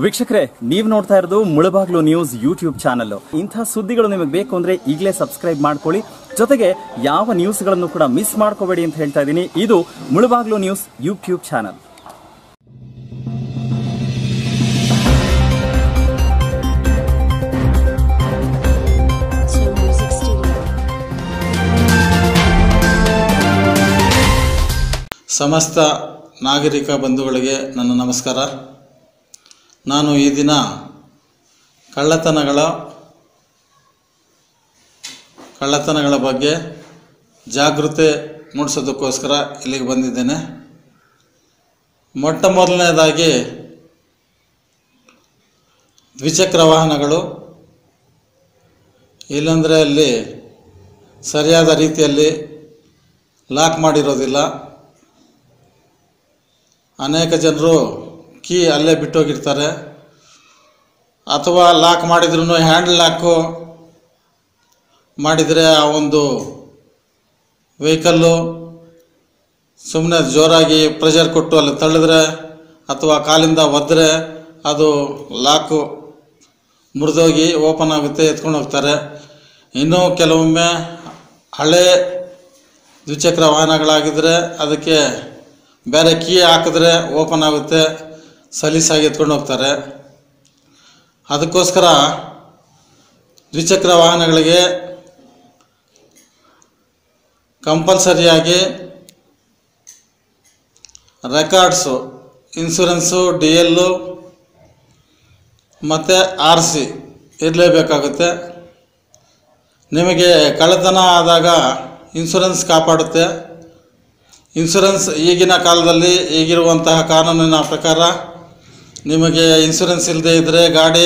ವೀಕ್ಷಕರೇ, ನೀವು ನೋಡ್ತಾ ಇರೋದು ಮುಳಬಾಗ್ಲು ನ್ಯೂಸ್ ಯೂಟ್ಯೂಬ್ ಚಾನಲ್. ಇಂಥ ಸುದ್ದಿಗಳು ನಿಮಗೆ ಬೇಕು ಅಂದ್ರೆ ಈಗಲೇ ಸಬ್ಸ್ಕ್ರೈಬ್ ಮಾಡ್ಕೊಳ್ಳಿ. ಜೊತೆಗೆ ಯಾವ ನ್ಯೂಸ್ಗಳನ್ನು ಕೂಡ ಮಿಸ್ ಮಾಡ್ಕೋಬೇಡಿ ಅಂತ ಹೇಳ್ತಾ ಇದ್ದೀನಿ. ಇದು ಮುಳಬಾಗ್ಲು ನ್ಯೂಸ್ ಯೂಟ್ಯೂಬ್ ಚಾನಲ್. ಸಮಸ್ತ ನಾಗರಿಕ ಬಂಧುಗಳಿಗೆ ನನ್ನ ನಮಸ್ಕಾರ. ನಾನು ಈ ದಿನ ಕಳ್ಳತನಗಳ ಬಗ್ಗೆ ಜಾಗೃತಿ ಮೂಡಿಸೋದಕ್ಕೋಸ್ಕರ ಇಲ್ಲಿಗೆ ಬಂದಿದ್ದೇನೆ. ಮೊಟ್ಟ ಮೊದಲನೇದಾಗಿ ದ್ವಿಚಕ್ರ ವಾಹನಗಳು ಇಲ್ಲಾಂದರೆ ಅಲ್ಲಿ ಸರಿಯಾದ ರೀತಿಯಲ್ಲಿ ಲಾಕ್ ಮಾಡಿರೋದಿಲ್ಲ. ಅನೇಕ ಜನರು ಕೀ ಅಲ್ಲೇ ಬಿಟ್ಟೋಗಿರ್ತಾರೆ, ಅಥವಾ ಲಾಕ್ ಮಾಡಿದ್ರೂ ಹ್ಯಾಂಡಲ್ ಲಾಕು ಮಾಡಿದರೆ ಆ ಒಂದು ವೆಹಿಕಲ್ಲು ಸುಮ್ಮನೆ ಜೋರಾಗಿ ಪ್ರೆಷರ್ ಕೊಟ್ಟು ಅಲ್ಲಿ ತಳ್ಳಿದ್ರೆ ಅಥವಾ ಕಾಲಿಂದ ಒದ್ದರೆ ಅದು ಲಾಕು ಮುರಿದೋಗಿ ಓಪನ್ ಆಗುತ್ತೆ, ಎತ್ಕೊಂಡು ಹೋಗ್ತಾರೆ. ಇನ್ನೂ ಕೆಲವೊಮ್ಮೆ ಹಳೆ ದ್ವಿಚಕ್ರ ವಾಹನಗಳಾಗಿದ್ದರೆ ಅದಕ್ಕೆ ಬೇರೆ ಕೀ ಹಾಕಿದ್ರೆ ಓಪನ್ ಆಗುತ್ತೆ, ಸಲೀಸಾಗಿ ಎತ್ಕೊಂಡು ಹೋಗ್ತಾರೆ. ಅದಕ್ಕೋಸ್ಕರ ದ್ವಿಚಕ್ರ ವಾಹನಗಳಿಗೆ ಕಂಪಲ್ಸರಿಯಾಗಿ ರೆಕಾರ್ಡ್ಸು, ಇನ್ಶೂರೆನ್ಸು, DL ಮತ್ತು RC ಇರಲೇಬೇಕಾಗುತ್ತೆ. ನಿಮಗೆ ಕಳ್ಳತನ ಆದಾಗ ಇನ್ಶೂರೆನ್ಸ್ ಕಾಪಾಡುತ್ತೆ. ಇನ್ಶೂರೆನ್ಸ್ ಈಗಿನ ಕಾಲದಲ್ಲಿ ಈಗಿರುವಂತಹ ಕಾನೂನಿನ ಪ್ರಕಾರ ನಿಮಗೆ ಇನ್ಶೂರೆನ್ಸ್ ಇಲ್ಲದೆ ಇದ್ದರೆ ಗಾಡಿ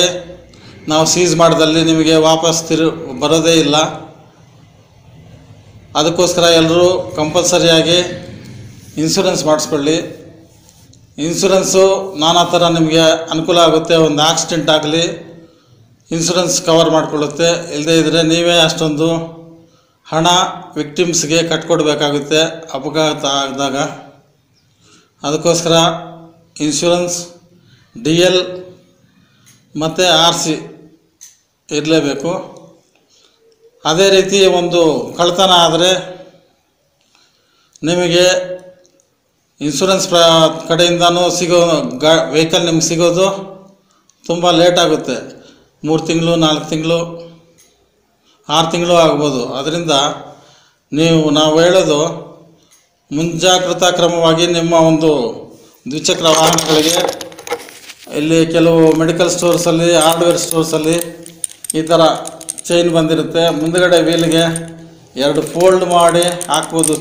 ನಾವು ಸೀಸ್ ಮಾಡಿದಲ್ಲಿ ನಿಮಗೆ ವಾಪಸ್ ಬರೋದೇ ಇಲ್ಲ. ಅದಕ್ಕೋಸ್ಕರ ಎಲ್ಲರೂ ಕಂಪಲ್ಸರಿಯಾಗಿ ಇನ್ಶೂರೆನ್ಸ್ ಮಾಡಿಸ್ಕೊಳ್ಳಿ. ಇನ್ಶೂರೆನ್ಸು ನಾನಾ ಥರ ನಿಮಗೆ ಅನುಕೂಲ ಆಗುತ್ತೆ. ಒಂದು ಆಕ್ಸಿಡೆಂಟ್ ಆಗಲಿ ಇನ್ಶೂರೆನ್ಸ್ ಕವರ್ ಮಾಡಿಕೊಳ್ಳುತ್ತೆ. ಇಲ್ಲದೇ ಇದ್ದರೆ ನೀವೇ ಅಷ್ಟೊಂದು ಹಣ ವಿಕ್ಟಿಮ್ಸ್ಗೆ ಕಟ್ಕೊಡ್ಬೇಕಾಗುತ್ತೆ ಅಪಘಾತ ಆದಾಗ. ಅದಕ್ಕೋಸ್ಕರ ಇನ್ಶೂರೆನ್ಸ್, DL ಮತ್ತು RC ಇರಲೇಬೇಕು. ಅದೇ ರೀತಿ ಒಂದು ಕಳ್ಳತನ ಆದರೆ ನಿಮಗೆ ಇನ್ಶೂರೆನ್ಸ್ ಕಡೆಯಿಂದನೂ ವೆಹಿಕಲ್ ನಿಮ್ಗೆ ಸಿಗೋದು ತುಂಬ ಲೇಟ್ ಆಗುತ್ತೆ. 3 ತಿಂಗಳು, 4 ತಿಂಗಳು, 6 ತಿಂಗಳು ಆಗ್ಬೋದು. ಅದರಿಂದ ನಾವು ಹೇಳೋದು ಮುಂಜಾಗ್ರತಾ ಕ್ರಮವಾಗಿ ನಿಮ್ಮ ಒಂದು ದ್ವಿಚಕ್ರ ವಾಹನಗಳಿಗೆ ಇಲ್ಲಿ ಕೆಲವು ಮೆಡಿಕಲ್ ಸ್ಟೋರ್ಸಲ್ಲಿ, ಹಾರ್ಡ್ವೇರ್ ಸ್ಟೋರ್ಸಲ್ಲಿ ಈ ಥರ ಚೈನ್ ಬಂದಿರುತ್ತೆ. ಮುಂದುಗಡೆ ವೀಲ್ಗೆ 2 ಫೋಲ್ಡ್ ಮಾಡಿ ಹಾಕ್ಬೋದು.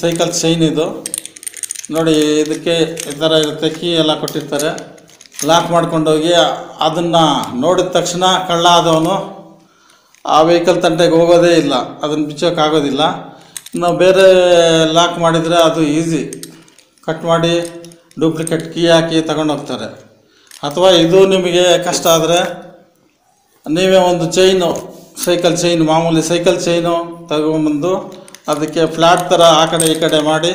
ಸೈಕಲ್ ಚೈನ್ ಇದು ನೋಡಿ, ಇದಕ್ಕೆ ಈ ಥರ ಇರುತ್ತೆ. ಕೀ ಎಲ್ಲ ಕೊಟ್ಟಿರ್ತಾರೆ. ಲಾಕ್ ಮಾಡ್ಕೊಂಡೋಗಿ ಅದನ್ನು ನೋಡಿದ ತಕ್ಷಣ ಕಳ್ಳ ಆದವನು ಆ ವೆಹಿಕಲ್ ತಂಟೆಗೆ ಹೋಗೋದೇ ಇಲ್ಲ, ಅದನ್ನು ಬಿಚ್ಚೋಕ್ಕಾಗೋದಿಲ್ಲ. ನಾವು ಬೇರೆ ಲಾಕ್ ಮಾಡಿದರೆ ಅದು ಈಸಿ, ಕಟ್ ಮಾಡಿ ಡೂಪ್ಲಿಕೇಟ್ ಕೀ ಹಾಕಿ ತಗೊಂಡೋಗ್ತಾರೆ. ಅಥವಾ ಇದು ನಿಮಗೆ ಕಷ್ಟ ಆದರೆ ನೀವೇ ಒಂದು ಚೈನು, ಸೈಕಲ್ ಚೈನ್, ಮಾಮೂಲಿ ಸೈಕಲ್ ಚೈನು ತಗೊಂಬಂದು ಅದಕ್ಕೆ ಫ್ಲ್ಯಾಟ್ ಥರ ಆ ಕಡೆ ಈ ಕಡೆ ಮಾಡಿ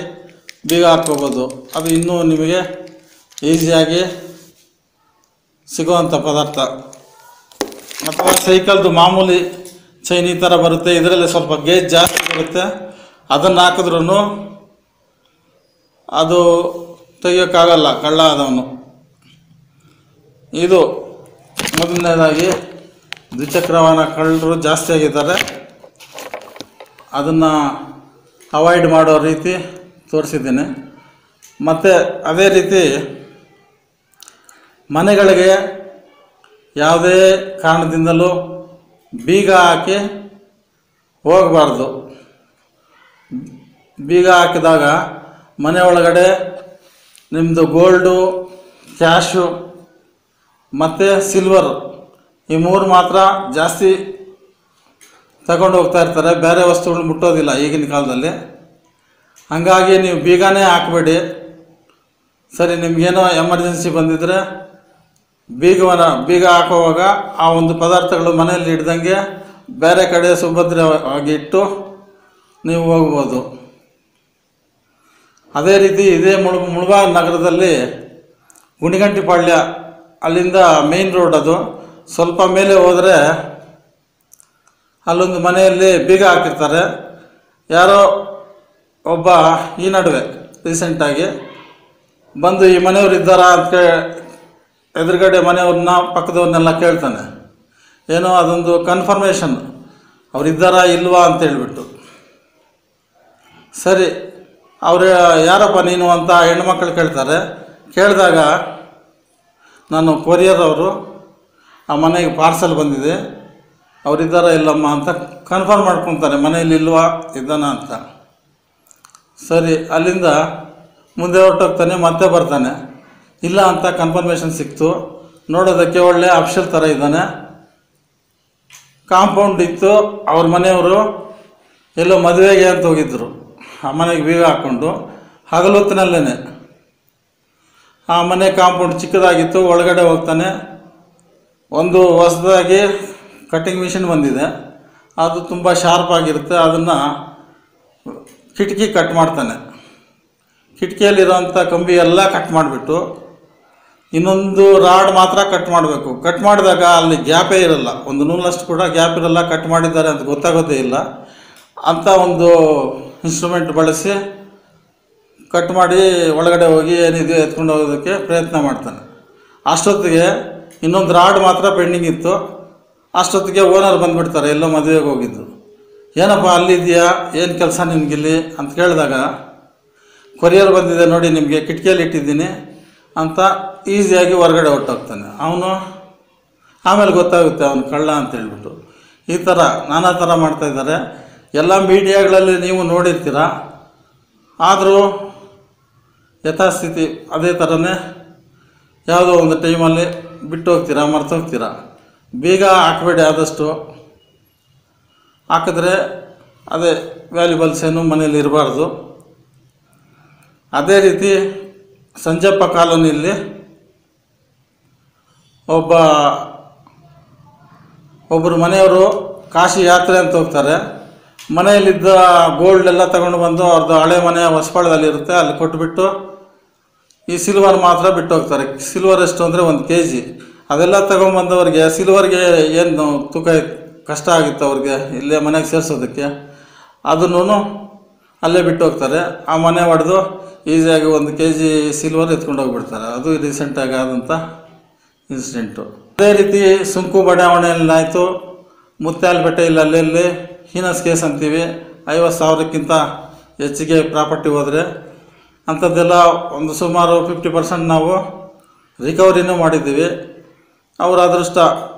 ಬೀಗ ಹಾಕ್ಕೋಬೋದು. ಅದು ಇನ್ನೂ ನಿಮಗೆ ಈಸಿಯಾಗಿ ಸಿಗುವಂಥ ಪದಾರ್ಥ. ಅಥವಾ ಸೈಕಲ್ದು ಮಾಮೂಲಿ ಚೈನ್ ಈ ಥರ ಬರುತ್ತೆ, ಇದರಲ್ಲಿ ಸ್ವಲ್ಪ ಗೇಜ್ ಜಾಸ್ತಿ ಬರುತ್ತೆ. ಅದನ್ನು ಹಾಕಿದ್ರೂ ಅದು ತೆಗಿಯೋಕ್ಕಾಗಲ್ಲ ಕಳ್ಳ ಆದವನು. ಇದು ಮೊದಲನೇದಾಗಿ ದ್ವಿಚಕ್ರ ವಾಹನ ಕಳ್ಳರು ಜಾಸ್ತಿ ಆಗಿದ್ದಾರೆ. ಅದನ್ನು ಅವಾಯ್ಡ್ ಮಾಡೋ ರೀತಿ ತೋರಿಸಿದ್ದೀನಿ. ಮತ್ತು ಅದೇ ರೀತಿ ಮನೆಗಳಿಗೆ ಯಾವುದೇ ಕಾರಣದಿಂದಲೂ ಬೀಗ ಹಾಕಿ ಹೋಗಬಾರ್ದು. ಬೀಗ ಹಾಕಿದಾಗ ಮನೆ ಒಳಗಡೆ ನಿಮ್ಮದು ಗೋಲ್ಡು, ಕ್ಯಾಶು ಮತ್ತು ಸಿಲ್ವರು ಈ 3 ಮಾತ್ರ ಜಾಸ್ತಿ ತಗೊಂಡು ಹೋಗ್ತಾ ಇರ್ತಾರೆ. ಬೇರೆ ವಸ್ತುಗಳು ಮುಟ್ಟೋದಿಲ್ಲ ಈಗಿನ ಕಾಲದಲ್ಲಿ. ಹಾಗಾಗಿ ನೀವು ಬೀಗನೇ ಹಾಕಬೇಡಿ. ಸರಿ, ನಿಮಗೇನೋ ಎಮರ್ಜೆನ್ಸಿ ಬಂದಿದ್ದರೆ ಬೀಗ ಹಾಕುವಾಗ ಆ ಒಂದು ಪದಾರ್ಥಗಳು ಮನೆಯಲ್ಲಿ ಹಿಡ್ದಂಗೆ ಬೇರೆ ಕಡೆ ಸುಭದ್ರವಾಗಿ ಇಟ್ಟು ನೀವು ಹೋಗ್ಬೋದು. ಅದೇ ರೀತಿ ಇದೇ ಮುಳಬಾಗಿಲು ನಗರದಲ್ಲಿ ಗುಣಿಗಂಟಿಪಾಳ್ಯ ಅಲ್ಲಿಂದ ಮೇನ್ ರೋಡ್ ಅದು. ಸ್ವಲ್ಪ ಮೇಲೆ ಹೋದರೆ ಅಲ್ಲೊಂದು ಮನೆಯಲ್ಲಿ ಬೀಗ ಹಾಕಿರ್ತಾರೆ. ಯಾರೋ ಒಬ್ಬ ಈ ನಡುವೆ ರೀಸೆಂಟಾಗಿ ಬಂದು ಈ ಮನೆಯವ್ರು ಇದ್ದಾರಾ ಅಂತ ಎದುರುಗಡೆ ಮನೆಯವ್ರನ್ನ ಪಕ್ಕದವ್ರನ್ನೆಲ್ಲ ಕೇಳ್ತಾನೆ. ಏನೋ ಅದೊಂದು ಕನ್ಫರ್ಮೇಷನ್ ಅವರಿದ್ದಾರಾ ಇಲ್ವಾ ಅಂತ ಹೇಳ್ಬಿಟ್ಟು. ಸರಿ, ಅವರು ಯಾರಪ್ಪ ನೀನು ಅಂತ ಹೆಣ್ಮಕ್ಳು ಕೇಳ್ತಾರೆ. ಕೇಳಿದಾಗ ನಾನು ಕೊರಿಯರ್ ಅವರು, ಆ ಮನೆಗೆ ಪಾರ್ಸಲ್ ಬಂದಿದೆ, ಅವರಿದ್ದಾರಾ ಇಲ್ಲಮ್ಮ ಅಂತ ಕನ್ಫರ್ಮ್ ಮಾಡ್ಕೊತಾನೆ, ಮನೆಯಲ್ಲಿ ಇಲ್ವಾ ಇದ್ದಾನ ಅಂತ. ಸರಿ, ಅಲ್ಲಿಂದ ಮುಂದೆ ಹೊರಟೋಗ್ತಾನೆ. ಮತ್ತೆ ಬರ್ತಾನೆ, ಇಲ್ಲ ಅಂತ ಕನ್ಫರ್ಮೇಷನ್ ಸಿಕ್ತು. ನೋಡೋದಕ್ಕೆ ಒಳ್ಳೆ ಅಫ್ಷಲ್ ಥರ ಇದ್ದಾನೆ. ಕಾಂಪೌಂಡ್ ಇತ್ತು. ಅವ್ರ ಮನೆಯವರು ಎಲ್ಲೋ ಮದುವೆಗೆ ಅಂತ ಹೋಗಿದ್ದರು. ಆ ಮನೆಗೆ ಬೀಗ ಹಾಕ್ಕೊಂಡು ಹಗಲೊತ್ತಿನಲ್ಲೇ ಆ ಮನೆ ಕಾಂಪೌಂಡ್ ಚಿಕ್ಕದಾಗಿತ್ತು. ಒಳಗಡೆ ಹೋಗ್ತಾನೆ. ಒಂದು ಹೊಸದಾಗಿ ಕಟ್ಟಿಂಗ್ ಮಿಷಿನ್ ಬಂದಿದೆ, ಅದು ತುಂಬ ಶಾರ್ಪ್ ಆಗಿರುತ್ತೆ. ಅದನ್ನು ಕಿಟಕಿ ಕಟ್ ಮಾಡ್ತಾನೆ. ಕಿಟಕಿಯಲ್ಲಿರೋಂಥ ಕಂಬಿ ಎಲ್ಲ ಕಟ್ ಮಾಡಿಬಿಟ್ಟು ಇನ್ನೊಂದು ರಾಡ್ ಮಾತ್ರ ಕಟ್ ಮಾಡಬೇಕು. ಕಟ್ ಮಾಡಿದಾಗ ಅಲ್ಲಿ ಗ್ಯಾಪೇ ಇರಲ್ಲ, ಒಂದು ನೂಲಷ್ಟು ಕೂಡ ಗ್ಯಾಪ್ ಇರಲ್ಲ. ಕಟ್ ಮಾಡಿದ್ದಾರೆ ಅಂತ ಗೊತ್ತಾಗೋದೇ ಇಲ್ಲ. ಅಂಥ ಒಂದು ಇನ್ಸ್ಟ್ರೂಮೆಂಟ್ ಬಳಸಿ ಕಟ್ ಮಾಡಿ ಒಳಗಡೆ ಹೋಗಿ ಏನಿದೆ ಎತ್ಕೊಂಡು ಹೋಗೋದಕ್ಕೆ ಪ್ರಯತ್ನ ಮಾಡ್ತಾನೆ. ಅಷ್ಟೊತ್ತಿಗೆ ಇನ್ನೊಂದು ರಾಡ್ ಮಾತ್ರ ಪೆಂಡಿಂಗ್ ಇತ್ತು. ಅಷ್ಟೊತ್ತಿಗೆ ಓನರ್ ಬಂದುಬಿಡ್ತಾರೆ, ಎಲ್ಲೋ ಮದುವೆಗೆ ಹೋಗಿದ್ದು. ಏನಪ್ಪ ಅಲ್ಲಿದೆಯಾ, ಏನು ಕೆಲಸ ನಿಮಗಿಲ್ಲಿ ಅಂತ ಕೇಳಿದಾಗ, ಕೊರಿಯರ್ ಬಂದಿದೆ ನೋಡಿ ನಿಮಗೆ, ಕಿಟಕಿಯಲ್ಲಿ ಇಟ್ಟಿದ್ದೀನಿ ಅಂತ ಈಸಿಯಾಗಿ ಹೊರಗಡೆ ಹೊರಟೋಗ್ತಾನೆ. ಅವನು ಆಮೇಲೆ ಗೊತ್ತಾಗುತ್ತೆ ಅವನು ಕಳ್ಳ ಅಂತ ಹೇಳ್ಬಿಟ್ಟು. ಈ ಥರ ನಾನಾ ಥರ ಮಾಡ್ತಾಯಿದ್ದಾರೆ. ಎಲ್ಲ ಮೀಡಿಯಾಗಳಲ್ಲಿ ನೀವು ನೋಡಿರ್ತೀರ. ಆದರೂ ಯಥಾಸ್ಥಿತಿ ಅದೇ ಥರನೇ ಯಾವುದೋ ಒಂದು ಟೈಮಲ್ಲಿ ಬಿಟ್ಟು ಹೋಗ್ತೀರಾ, ಮರ್ತೋಗ್ತೀರಾ. ಬೀಗ ಹಾಕಬೇಡಿ, ಆದಷ್ಟು ಹಾಕಿದ್ರೆ ಅದೇ ವ್ಯಾಲ್ಯುಬಲ್ಸ್ ಏನು ಮನೇಲಿ ಇರಬಾರ್ದು. ಅದೇ ರೀತಿ ಸಂಜಪ್ಪ ಕಾಲೋನಿಯಲ್ಲಿ ಒಬ್ಬರು ಮನೆಯವರು ಕಾಶಿ ಯಾತ್ರೆ ಅಂತ ಹೋಗ್ತಾರೆ. ಮನೆಯಲ್ಲಿದ್ದ ಗೋಲ್ಡ್ ಎಲ್ಲ ತಗೊಂಡು ಬಂದು ಅವ್ರದ್ದು ಹಳೆ ಮನೆ ಹೊಸಪಾಳ್ಯದಲ್ಲಿರುತ್ತೆ, ಅಲ್ಲಿ ಕೊಟ್ಟುಬಿಟ್ಟು ಈ ಸಿಲ್ವರ್ ಮಾತ್ರ ಬಿಟ್ಟು ಹೋಗ್ತಾರೆ. ಸಿಲ್ವರ್ ಎಷ್ಟು ಅಂದರೆ 1 kg. ಅದೆಲ್ಲ ತಗೊಂಬಂದವ್ರಿಗೆ ಸಿಲ್ವರ್ಗೆ ಏನು ತೂಕ ಕಷ್ಟ ಆಗಿತ್ತು ಅವ್ರಿಗೆ ಇಲ್ಲೇ ಮನೆಗೆ ಸೇರಿಸೋದಕ್ಕೆ, ಅದನ್ನು ಅಲ್ಲೇ ಬಿಟ್ಟು ಹೋಗ್ತಾರೆ. ಆ ಮನೆ ಹೊಡೆದು ಈಸಿಯಾಗಿ 1 kg ಸಿಲ್ವರ್ ಎತ್ಕೊಂಡು ಹೋಗ್ಬಿಡ್ತಾರೆ. ಅದು ರೀಸೆಂಟಾಗಿ ಆದಂಥ ಇನ್ಸಿಡೆಂಟು. ಅದೇ ರೀತಿ ಸುಂಕು ಬಡಾವಣೆಯಲ್ಲಾಯಿತು. ಮುತ್ಯಾಲಪೇಟೆಯಲ್ಲಿ ಅಲ್ಲೆಲ್ಲಿ ಹೀನಸ್ ಕೇಸ್ ಅಂತೀವಿ, 50,000ಕ್ಕಿಂತ ಹೆಚ್ಚಿಗೆ ಪ್ರಾಪರ್ಟಿ ಹೋದರೆ ಅಂಥದ್ದೆಲ್ಲ ಒಂದು ಸುಮಾರು 50% ನಾವು ರಿಕವರಿನೂ ಮಾಡಿದ್ದೀವಿ. ಅವರ ಅದೃಷ್ಟ,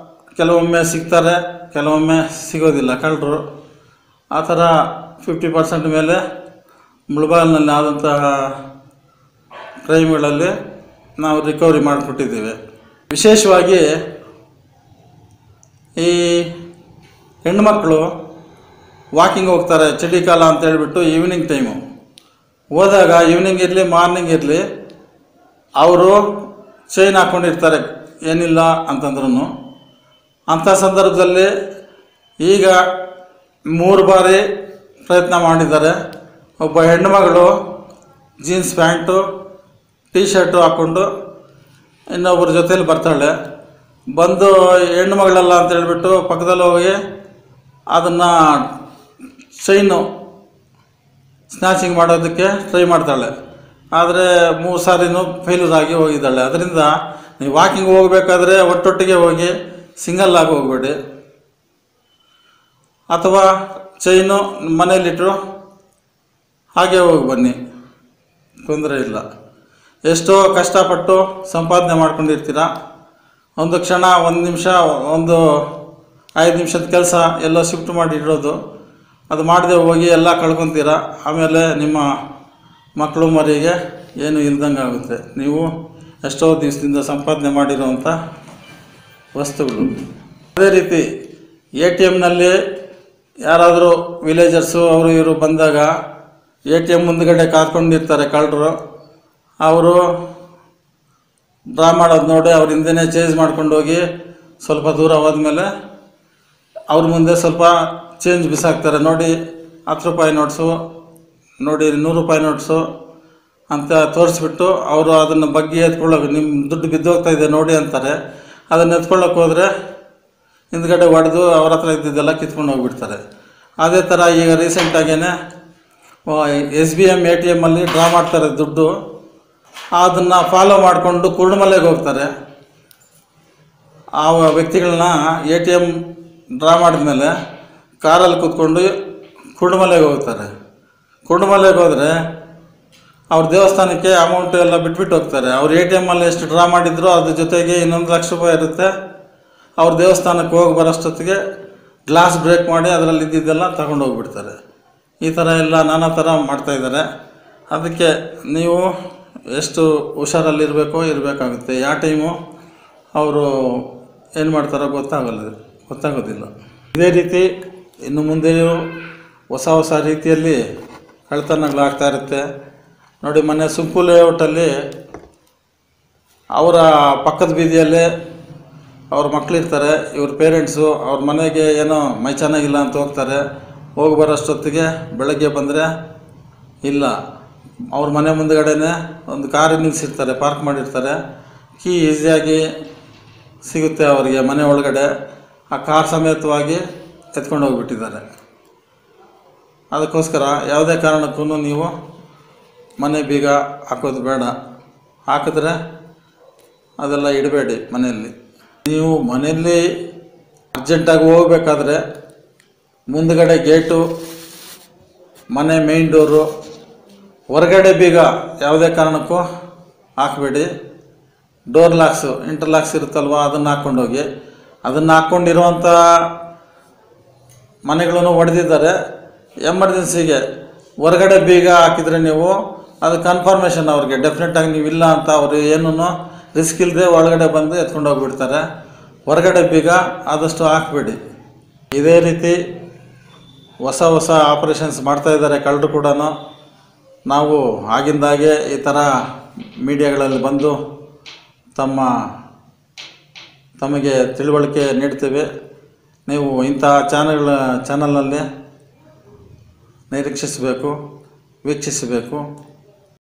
ಕೆಲವೊಮ್ಮೆ ಸಿಗ್ತಾರೆ, ಕೆಲವೊಮ್ಮೆ ಸಿಗೋದಿಲ್ಲ ಕಳ್ಳರು. ಆ ಥರ 50% ಮೇಲೆ ಮುಳಬಾಗಿಲಿನಲ್ಲಿ ಆದಂತಹ ಕ್ರೈಮ್ಗಳಲ್ಲಿ ನಾವು ರಿಕವರಿ ಮಾಡಿಕೊಟ್ಟಿದ್ದೀವಿ. ವಿಶೇಷವಾಗಿ ಈ ಹೆಣ್ಮಕ್ಳು ವಾಕಿಂಗ್ ಹೋಗ್ತಾರೆ ಚಳಿಗಾಲ ಅಂತ ಹೇಳ್ಬಿಟ್ಟು, ಈವ್ನಿಂಗ್ ಟೈಮು ಹೋದಾಗ, ಈವ್ನಿಂಗ್ ಇರಲಿ ಮಾರ್ನಿಂಗ್ ಇರಲಿ, ಅವರು ಚೈನ್ ಹಾಕ್ಕೊಂಡಿರ್ತಾರೆ ಏನಿಲ್ಲ ಅಂತಂದ್ರೂ. ಅಂಥ ಸಂದರ್ಭದಲ್ಲಿ ಈಗ 3 ಬಾರಿ ಪ್ರಯತ್ನ ಮಾಡಿದ್ದಾರೆ. ಒಬ್ಬ ಹೆಣ್ಣುಮಗಳು ಜೀನ್ಸ್ ಪ್ಯಾಂಟು ಟೀ ಶರ್ಟು ಹಾಕ್ಕೊಂಡು ಇನ್ನೊಬ್ಬರ ಜೊತೇಲಿ ಬರ್ತಾಳೆ. ಬಂದು ಹೆಣ್ಣು ಮಗಳಲ್ಲ ಅಂತ ಹೇಳ್ಬಿಟ್ಟು ಪಕ್ಕದಲ್ಲಿ ಹೋಗಿ ಅದನ್ನು ಚೈನು ಸ್ನ್ಯಾಚಿಂಗ್ ಮಾಡೋದಕ್ಕೆ ಟ್ರೈ ಮಾಡ್ತಾಳೆ. ಆದರೆ 3 ಸಾರಿನೂ ಫೇಲ್ಯೂರ್ ಆಗಿ ಹೋಗಿದ್ದಾಳೆ. ಅದರಿಂದ ನೀವು ವಾಕಿಂಗ್ ಹೋಗಬೇಕಾದ್ರೆ ಒಟ್ಟೊಟ್ಟಿಗೆ ಹೋಗಿ, ಸಿಂಗಲ್ ಆಗಿ ಹೋಗಬೇಡಿ. ಅಥವಾ ಚೈನು ಮನೇಲಿಟ್ಟರು ಹಾಗೆ ಹೋಗಿ ಬನ್ನಿ, ತೊಂದರೆ ಇಲ್ಲ. ಎಷ್ಟೋ ಕಷ್ಟಪಟ್ಟು ಸಂಪಾದನೆ ಮಾಡ್ಕೊಂಡಿರ್ತೀರ. ಒಂದು ಕ್ಷಣ, 1 ನಿಮಿಷ, ಒಂದು 5 ನಿಮಿಷದ ಕೆಲಸ ಎಲ್ಲ ಶಿಫ್ಟ್ ಮಾಡಿ ಇಡೋದು, ಅದು ಮಾಡದೆ ಹೋಗಿ ಎಲ್ಲ ಕಳ್ಕೊತೀರ. ಆಮೇಲೆ ನಿಮ್ಮ ಮಕ್ಕಳು ಮರಿಗೆ ಏನು ಇಲ್ದಂಗೆ ಆಗುತ್ತೆ. ನೀವು ಎಷ್ಟೋ ದಿವಸದಿಂದ ಸಂಪಾದನೆ ಮಾಡಿರೋವಂಥ ವಸ್ತುಗಳು. ಅದೇ ರೀತಿ ATMನಲ್ಲಿ ಯಾರಾದರೂ ವಿಲೇಜರ್ಸು ಅವರು ಇವರು ಬಂದಾಗ ATM ಮುಂದುಗಡೆ ಕಾದ್ಕೊಂಡಿರ್ತಾರೆ ಕಳ್ಳರು. ಅವರು ಡ್ರಾ ಮಾಡೋದು ನೋಡಿ ಅವ್ರ ಹಿಂದೆನೇ ಚೇಂಜ್ ಮಾಡ್ಕೊಂಡು ಹೋಗಿ ಸ್ವಲ್ಪ ದೂರ ಹೋದ್ಮೇಲೆ ಅವ್ರ ಮುಂದೆ ಸ್ವಲ್ಪ ಚೇಂಜ್ ಬಿಸಾಕ್ತಾರೆ. ನೋಡಿ 10 ರೂಪಾಯಿ ನೋಟ್ಸು, ನೋಡಿ 100 ರೂಪಾಯಿ ನೋಟ್ಸು ಅಂತ ತೋರಿಸ್ಬಿಟ್ಟು ಅವರು ಅದನ್ನು ಬಗ್ಗೆ ಎತ್ಕೊಳ್ಳೋಕೆ ನಿಮ್ಮ ದುಡ್ಡು ಬಿದ್ದೋಗ್ತಾ ಇದೆ ನೋಡಿ ಅಂತಾರೆ. ಅದನ್ನು ಎತ್ಕೊಳ್ಳೋಕೆ ಹೋದರೆ ಹಿಂದ್ಗಡೆ ಹೊಡೆದು ಅವ್ರ ಹತ್ರ ಇದ್ದಿದ್ದೆಲ್ಲ ಕಿತ್ಕೊಂಡು ಹೋಗ್ಬಿಡ್ತಾರೆ. ಅದೇ ಥರ ಈಗ ರೀಸೆಂಟಾಗೇ SBM ATM ಅಲ್ಲಿ ಡ್ರಾ ಮಾಡ್ತಾರೆ ದುಡ್ಡು. ಅದನ್ನು ಫಾಲೋ ಮಾಡಿಕೊಂಡು ಕುರುಡುಮಲೆಗೆ ಹೋಗ್ತಾರೆ. ಆ ವ್ಯಕ್ತಿಗಳನ್ನ ATM ಡ್ರಾ ಮಾಡಿದ್ಮೇಲೆ ಕಾರಲ್ಲಿ ಕೂತ್ಕೊಂಡು ಕುರುಡುಮಲೆಗೆ ಹೋಗ್ತಾರೆ. ಕುರುಡುಮಲೆಗೆ ಹೋದರೆ ಅವ್ರ ದೇವಸ್ಥಾನಕ್ಕೆ ಅಮೌಂಟ್ ಎಲ್ಲ ಬಿಟ್ಬಿಟ್ಟು ಹೋಗ್ತಾರೆ. ಅವ್ರು ATM ಅಲ್ಲಿ ಎಷ್ಟು ಡ್ರಾ ಮಾಡಿದ್ರು ಅದ್ರ ಜೊತೆಗೆ ಇನ್ನೊಂದು ₹1,00,000 ಇರುತ್ತೆ. ಅವ್ರ ದೇವಸ್ಥಾನಕ್ಕೆ ಹೋಗಿ ಬರೋಷ್ಟೊತ್ತಿಗೆ ಗ್ಲಾಸ್ ಬ್ರೇಕ್ ಮಾಡಿ ಅದರಲ್ಲಿ ಇದ್ದಿದ್ದೆಲ್ಲ ತಗೊಂಡು ಹೋಗ್ಬಿಡ್ತಾರೆ. ಈ ಥರ ಎಲ್ಲ ನಾನಾ ಥರ ಮಾಡ್ತಾಯಿದ್ದಾರೆ. ಅದಕ್ಕೆ ನೀವು ಎಷ್ಟು ಹುಷಾರಲ್ಲಿರಬೇಕೋ ಇರಬೇಕಾಗುತ್ತೆ. ಯಾವ ಟೈಮು ಅವರು ಏನು ಮಾಡ್ತಾರೋ ಗೊತ್ತಾಗೋದಿಲ್ಲ. ಇದೇ ರೀತಿ ಇನ್ನು ಮುಂದೆಯೂ ಹೊಸ ರೀತಿಯಲ್ಲಿ ಕಳ್ಳತನಗಳಾಗ್ತಾ ಇರುತ್ತೆ. ನೋಡಿ, ಮೊನ್ನೆ ಸುಂಪು ಲೇಔಟಲ್ಲಿ ಅವರ ಪಕ್ಕದ ಬೀದಿಯಲ್ಲೇ ಅವ್ರ ಮಕ್ಕಳಿರ್ತಾರೆ. ಇವ್ರ ಪೇರೆಂಟ್ಸು ಅವ್ರ ಮನೆಗೆ ಏನೋ ಮೈ ಚೆನ್ನಾಗಿಲ್ಲ ಅಂತ ಹೋಗ್ತಾರೆ. ಹೋಗಿ ಬರೋಷ್ಟೊತ್ತಿಗೆ ಬೆಳಗ್ಗೆ ಬಂದರೆ ಇಲ್ಲ, ಅವ್ರ ಮನೆ ಮುಂದುಗಡೆನೇ ಒಂದು ಕಾರು ನಿಲ್ಲಿಸಿರ್ತಾರೆ, ಪಾರ್ಕ್ ಮಾಡಿರ್ತಾರೆ. ಕೀ ಈಸಿಯಾಗಿ ಸಿಗುತ್ತೆ ಅವರಿಗೆ ಮನೆ ಒಳಗಡೆ. ಆ ಕಾರ್ ಸಮೇತವಾಗಿ ಎತ್ಕೊಂಡು ಹೋಗಿಬಿಟ್ಟಿದ್ದಾರೆ. ಅದಕ್ಕೋಸ್ಕರ ಯಾವುದೇ ಕಾರಣಕ್ಕೂ ನೀವು ಮನೆ ಬೀಗ ಹಾಕೋದು ಬೇಡ. ಹಾಕಿದ್ರೆ ಅದೆಲ್ಲ ಇಡಬೇಡಿ ಮನೆಯಲ್ಲಿ. ನೀವು ಮನೆಯಲ್ಲಿ ಅರ್ಜೆಂಟಾಗಿ ಹೋಗಬೇಕಾದ್ರೆ ಮುಂದುಗಡೆ ಗೇಟು, ಮನೆ ಮೇನ್ ಡೋರು, ಹೊರಗಡೆ ಬೀಗ ಯಾವುದೇ ಕಾರಣಕ್ಕೂ ಹಾಕಬೇಡಿ. ಡೋರ್ ಲಾಕ್ಸು, ಇಂಟರ್ಲಾಕ್ಸ್ ಇರುತ್ತಲ್ವ, ಅದನ್ನು ಹಾಕ್ಕೊಂಡೋಗಿ. ಅದನ್ನು ಹಾಕ್ಕೊಂಡಿರುವಂಥ ಮನೆಗಳನ್ನು ಹೊಡೆದಿದ್ದಾರೆ. ಎಮರ್ಜೆನ್ಸಿಗೆ ಹೊರಗಡೆ ಬೀಗ ಹಾಕಿದರೆ ನೀವು ಅದು ಕನ್ಫರ್ಮೇಷನ್ ಅವ್ರಿಗೆ ಡೆಫಿನೆಟಾಗಿ ನೀವು ಇಲ್ಲ ಅಂತ ಅವರು ಏನೂ ರಿಸ್ಕ್ ಇಲ್ಲದೆ ಒಳಗಡೆ ಬಂದು ಎತ್ಕೊಂಡು ಹೋಗಿಬಿಡ್ತಾರೆ. ಹೊರಗಡೆ ಬೀಗ ಆದಷ್ಟು ಹಾಕಬೇಡಿ. ಇದೇ ರೀತಿ ಹೊಸ ಆಪರೇಷನ್ಸ್ ಮಾಡ್ತಾಯಿದ್ದಾರೆ ಕಳ್ಳರು ಕೂಡ. ನಾವು ಆಗಿಂದಾಗೆ ಈ ಥರ ಮೀಡಿಯಾಗಳಲ್ಲಿ ಬಂದು ತಮಗೆ ತಿಳುವಳಿಕೆ ನೀಡ್ತೇವೆ. ನೀವು ಇಂತಹ ಚಾನಲ್ನಲ್ಲಿ ನಿರೀಕ್ಷಿಸಬೇಕು, ವೀಕ್ಷಿಸಬೇಕು.